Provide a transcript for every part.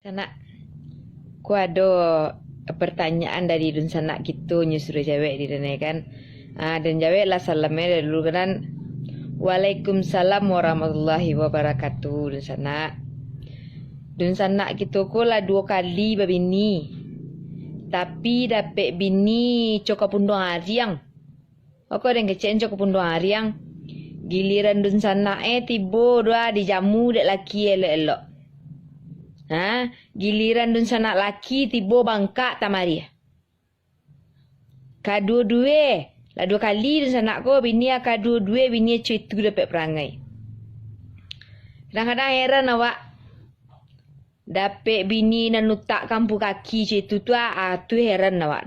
Sanak, ku ada pertanyaan dari dun sanak gitu nyuruh cewek di dana kan. Dan cewek lah salamnya dari dulu kan. Waalaikumsalam warahmatullahi wabarakatuh dun sanak. Dun sanak gitu ku lah 2 kali babini. Tapi dapet bini coka pundong ariang. Aku ada yang kecen coka pundong ariang. Giliran dun sanak tiba doa dijamu dek laki elok-elok. Giliran dun sanak laki tiba bangkak tamari. Kadua-dua. Lah 2 kali dun sanak ko bini kadua-dua bini cuy tu dapat perangai. Kadang-kadang heran awak. Dapat bini nan nutak kampu kaki cuy tu tu heran awak.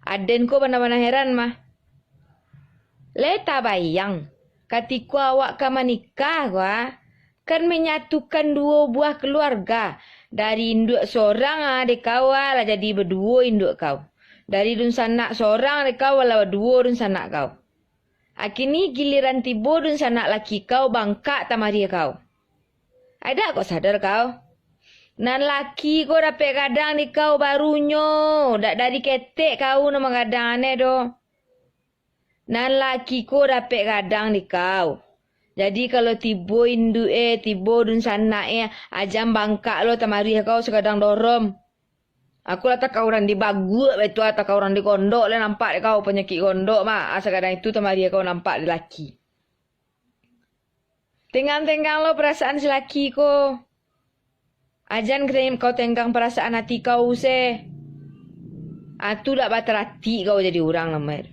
Aden ko mana-mana heran mah. Leta bayang. Ketika awak kama nikah kan menyatukan 2 buah keluarga. Dari induk seorang adik kau lah jadi berdua induk kau. Dari dun sanak seorang adik kau lah berdua dun sanak kau. Kini giliran tiba dun sanak laki kau bangkak tamari kau. Ada kok sadar kau? Nan laki kau dapat kadang di kau barunyo. Dari ketek kau nama kadang aneh do. Nan laki kau dapat kadang di kau. Jadi kalau tibo induk tibo dun sanak ajam bangkak lo tamari kau sekadang dorom. Aku lah tak kau orang di bagu betul tak kau orang di kondok le nampak kau penyakit kondok mah. Sekadang itu tamari kau nampak di laki. Tenggang-tenggang lo perasaan si laki ko. Ajan kena kau tenggang perasaan hati kau se. Atu dak baterati kau jadi orang lemar.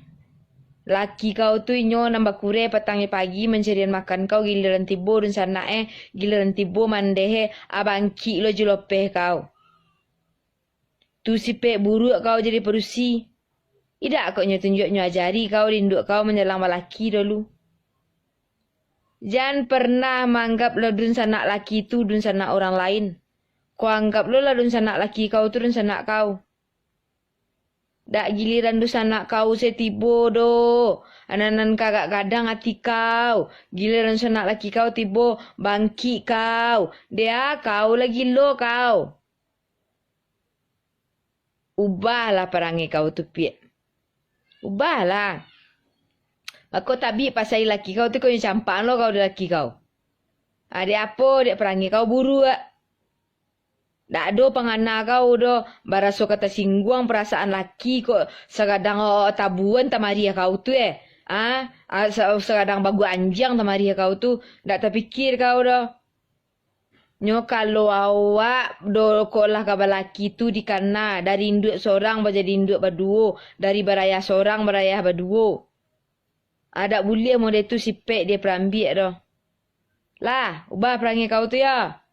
Laki kau tu inyo nambah kure petang pagi mencarian makan kau giliran tibo dun sanak giliran tibo mandehe abangki lo julopeh kau. Tu sipek buruk kau jadi perusi. Tidak kau tunjuk ajari kau rinduk kau menyelang laki dulu. Jangan pernah menganggap lo dun sanak laki tu dun sanak orang lain. Kau anggap lo lah dun sanak laki kau tu dun sanak kau. Dak giliran dun sanak kau setibo do. Anan kagak kadang hati kau. Giliran sanak laki kau tibo bangki kau. Dia kau lagi lo kau. Ubahlah perangai kau tu piak. Ubahlah. Aku tabi pasal laki kau tu kau yang campak lo kau di laki kau. Ada apa dia perangai kau buru dak do pangana kau do baraso kata singguang perasaan laki kok sekadang tabuan tamari kau tu sekadang bagu anjang tamari kau tu dak terpikir kau do. Nyo kalau awak do kolah ka laki tu dikana dari induk seorang menjadi induk berdua, dari barayah seorang barayah berdua. Ada boleh model tu sipek dia perambil do. Lah, ubah perangai kau tu ya.